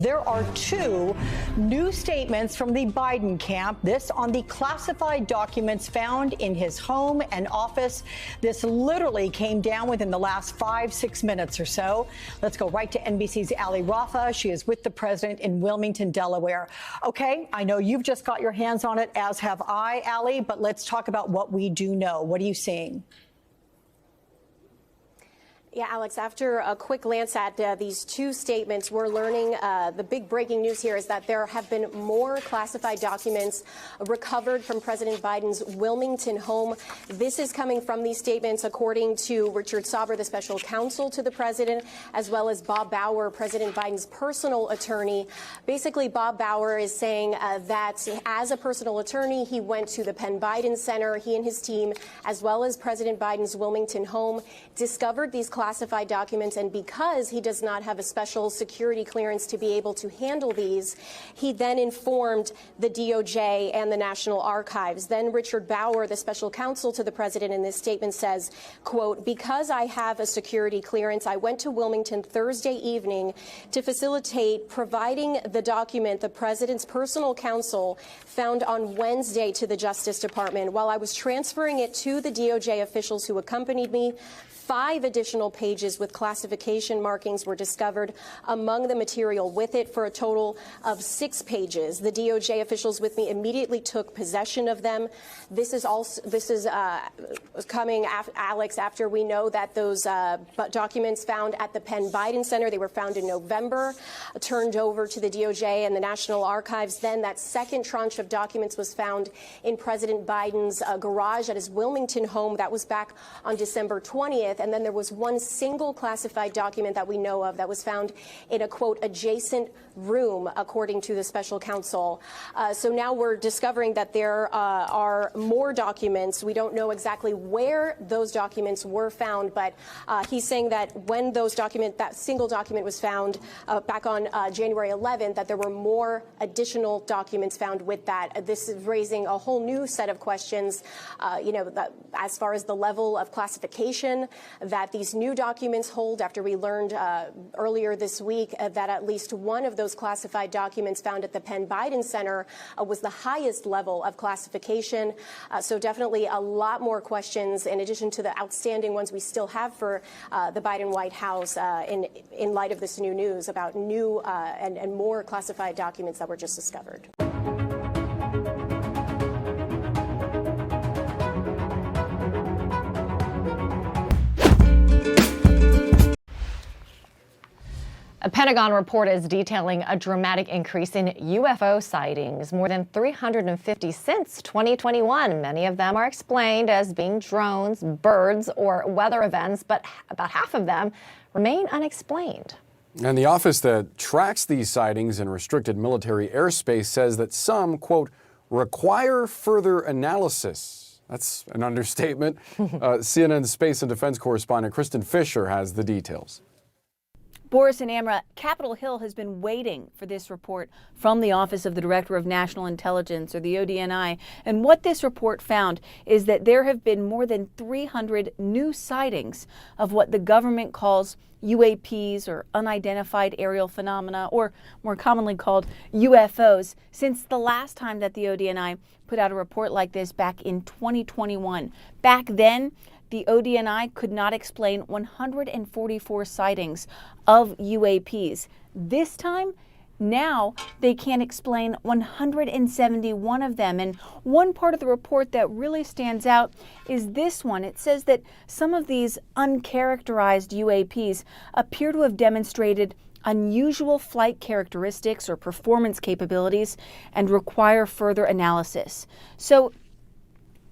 There are two new statements from the Biden camp. This on the classified documents found in his home and office. This literally came down within the last 5-6 minutes or so. Let's go right to NBC's Ali Rafa. She is with the president in Wilmington, Delaware. Okay, I know you've just got your hands on it, as have I, Ali, but let's talk about what we do know. What are you seeing? Yeah, Alex, after a quick glance at these two statements, we're learning the big breaking news here is that there have been more classified documents recovered from President Biden's Wilmington home. This is coming from these statements, according to Richard Sauber, the special counsel to the president, as well as Bob Bauer, President Biden's personal attorney. Basically, Bob Bauer is saying that as a personal attorney, he went to the Penn Biden Center. He and his team, as well as President Biden's Wilmington home, discovered these classified documents, and because he does not have a special security clearance to be able to handle these, he then informed the DOJ and the National Archives. Then Richard Bauer, the special counsel to the president, in this statement says, quote, "Because I have a security clearance, I went to Wilmington Thursday evening to facilitate providing the document the president's personal counsel found on Wednesday to the Justice Department. While I was transferring it to the DOJ officials who accompanied me, 5 additional pages with classification markings were discovered among the material with it, for a total of 6 pages. The DOJ officials with me immediately took possession of them." This is coming, Alex, after we know that those documents found at the Penn Biden Center, they were found in November, turned over to the DOJ and the National Archives. Then that second tranche of documents was found in President Biden's garage at his Wilmington home. That was back on December 20th. And then there was one single classified document that we know of that was found in a, quote, adjacent room, according to the special counsel. So now we're discovering that there are more documents. We don't know exactly where those documents were found, but he's saying that when that single document was found back on January 11th, that there were more additional documents found with that. This is raising a whole new set of questions, as far as the level of classification that these new documents hold, after we learned earlier this week that at least one of those classified documents found at the Penn Biden Center was the highest level of classification. So definitely a lot more questions, in addition to the outstanding ones we still have for the Biden White House in light of this new news about new and more classified documents that were just discovered. A Pentagon report is detailing a dramatic increase in UFO sightings, more than 350 since 2021. Many of them are explained as being drones, birds, or weather events, but about half of them remain unexplained. And the office that tracks these sightings in restricted military airspace says that some, quote, require further analysis. That's an understatement. CNN space and defense correspondent Kristen Fisher has the details. Boris and Amra, Capitol Hill has been waiting for this report from the Office of the Director of National Intelligence, or the ODNI. And what this report found is that there have been more than 300 new sightings of what the government calls UAPs, or unidentified aerial phenomena, or more commonly called UFOs, since the last time that the ODNI put out a report like this back in 2021. Back then, the ODNI could not explain 144 sightings of UAPs. This time, now they can explain 171 of them. And one part of the report that really stands out is this one. It says that some of these uncharacterized UAPs appear to have demonstrated unusual flight characteristics or performance capabilities and require further analysis. So,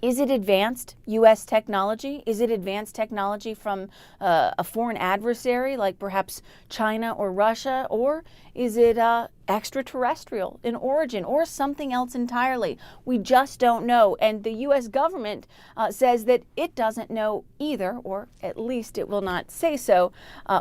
is it advanced U.S. technology? Is it advanced technology from a foreign adversary like perhaps China or Russia? Or is it extraterrestrial in origin or something else entirely? We just don't know. And the U.S. government says that it doesn't know either, or at least it will not say so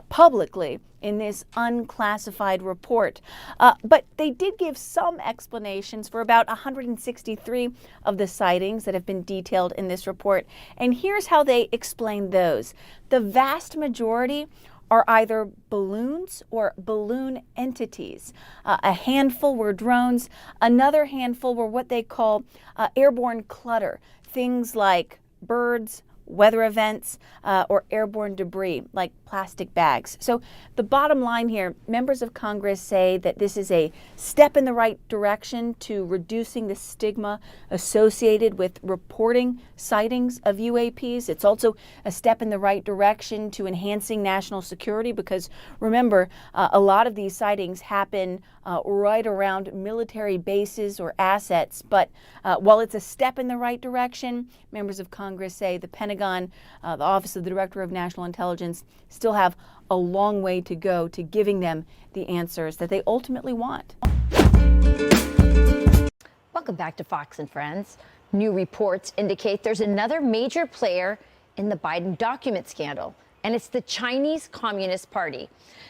publicly in this unclassified report. But they did give some explanations for about 163 of the sightings that have been detailed in this report. And here's how they explain those. The vast majority are either balloons or balloon entities. A handful were drones. Another handful were what they call airborne clutter, things like birds, weather events, or airborne debris like plastic bags. So the bottom line here, members of Congress say that this is a step in the right direction to reducing the stigma associated with reporting sightings of UAPs. It's also a step in the right direction to enhancing national security because remember, a lot of these sightings happen right around military bases or assets. But while it's a step in the right direction, members of Congress say the Pentagon, the Office of the Director of National Intelligence, still have a long way to go to giving them the answers that they ultimately want. Welcome back to Fox and Friends. New reports indicate there's another major player in the Biden document scandal, and it's the Chinese Communist Party.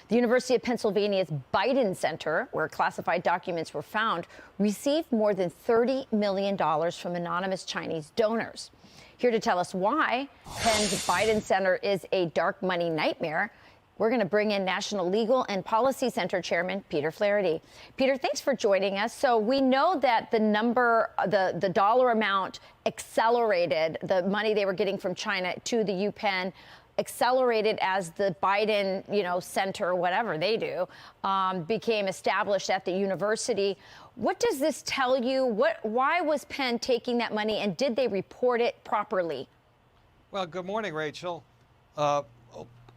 The University of Pennsylvania's Biden Center, where classified documents were found, received more than $30 million from anonymous Chinese donors. Here to tell us why Penn's Biden Center is a dark money nightmare, we're going to bring in National Legal and Policy Center Chairman Peter Flaherty. Peter, thanks for joining us. So we know that the dollar amount accelerated, the money they were getting from China to the UPenn accelerated as the Biden, center, whatever they do, became established at the university. What does this tell you? Why was Penn taking that money, and did they report it properly? Well, good morning, Rachel.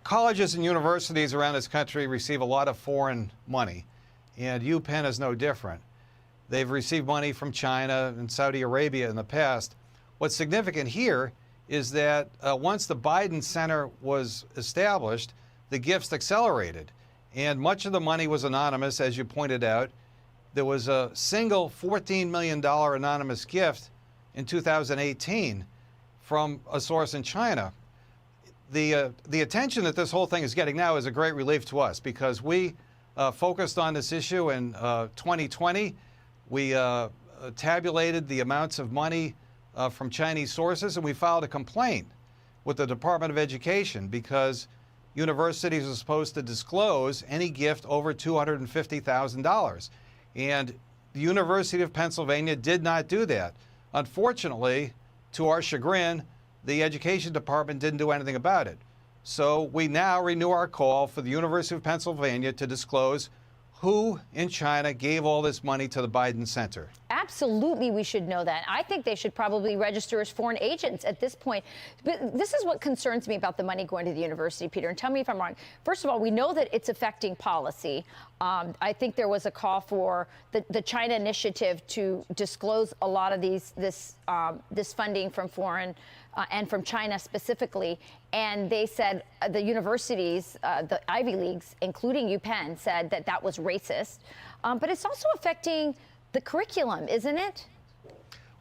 Colleges and universities around this country receive a lot of foreign money, and UPenn is no different. They've received money from China and Saudi Arabia in the past. What's significant here is that once the Biden Center was established, the gifts accelerated. And much of the money was anonymous, as you pointed out. There was a single $14 million anonymous gift in 2018 from a source in China. The attention that this whole thing is getting now is a great relief to us because we focused on this issue in 2020. We tabulated the amounts of money from Chinese sources, and we filed a complaint with the Department of Education because universities are supposed to disclose any gift over $250,000. And the University of Pennsylvania did not do that. Unfortunately, to our chagrin, the Education Department didn't do anything about it. So we now renew our call for the University of Pennsylvania to disclose who in China gave all this money to the Biden Center. Absolutely, we should know that. I think they should probably register as foreign agents at this point. But this is what concerns me about the money going to the university, Peter, and tell me if I'm wrong. First of all, we know that it's affecting policy. I think there was a call for the China initiative to disclose a lot of this funding from foreign and from China specifically. And they said the universities, the Ivy Leagues, including UPenn, said that that was racist. But it's also affecting the curriculum, isn't it?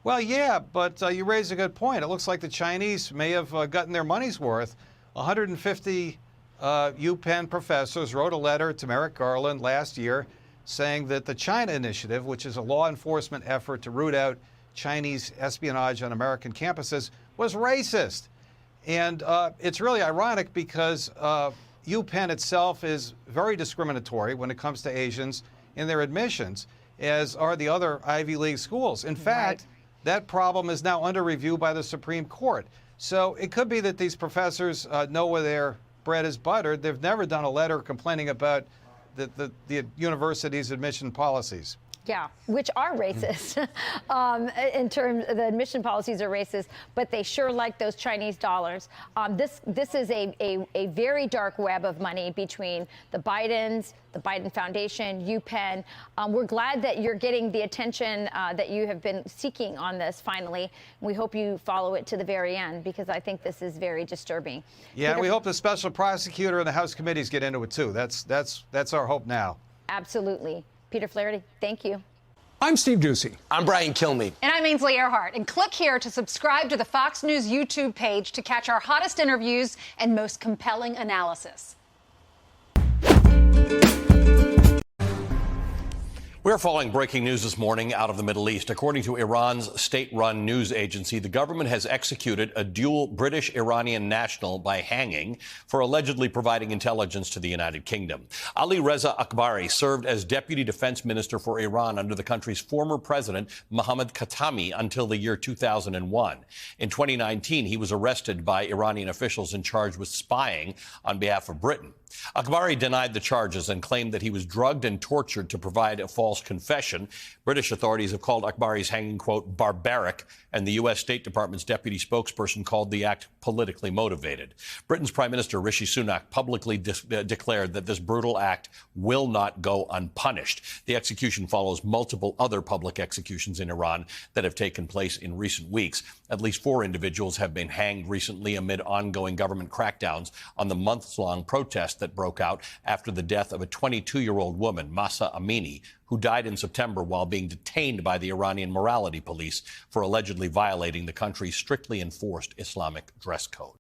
Well, yeah, but you raise a good point. It looks like the Chinese may have gotten their money's worth. 150 UPenn professors wrote a letter to Merrick Garland last year saying that the China Initiative, which is a law enforcement effort to root out Chinese espionage on American campuses, was racist. And it's really ironic because UPenn itself is very discriminatory when it comes to Asians in their admissions, as are the other Ivy League schools. In fact, that problem is now under review by the Supreme Court. So it could be that these professors know where their bread is buttered. They've never done a letter complaining about the university's admission policies. Yeah, which are racist. In terms of the admission policies are racist, but they sure like those Chinese dollars. This is a very dark web of money between the Bidens, the Biden Foundation, UPenn. We're glad that you're getting the attention that you have been seeking on this finally. We hope you follow it to the very end because I think this is very disturbing. Yeah, Peter, we hope the special prosecutor and the House committees get into it too. That's our hope now. Absolutely. Peter Flaherty, thank you. I'm Steve Doocy. I'm Brian Kilmeade. And I'm Ainsley Earhart. And click here to subscribe to the Fox News YouTube page to catch our hottest interviews and most compelling analysis. We're following breaking news this morning out of the Middle East. According to Iran's state-run news agency, the government has executed a dual British-Iranian national by hanging for allegedly providing intelligence to the United Kingdom. Ali Reza Akbari served as deputy defense minister for Iran under the country's former president, Mohammad Khatami, until the year 2001. In 2019, he was arrested by Iranian officials and charged with spying on behalf of Britain. Akbari denied the charges and claimed that he was drugged and tortured to provide a false confession. British authorities have called Akbari's hanging, quote, barbaric, and the U.S. State Department's deputy spokesperson called the act politically motivated. Britain's Prime Minister Rishi Sunak publicly declared that this brutal act will not go unpunished. The execution follows multiple other public executions in Iran that have taken place in recent weeks. At least 4 individuals have been hanged recently amid ongoing government crackdowns on the months-long protest that broke out after the death of a 22-year-old woman, Mahsa Amini, who died in September while being detained by the Iranian morality police for allegedly violating the country's strictly enforced Islamic dress code.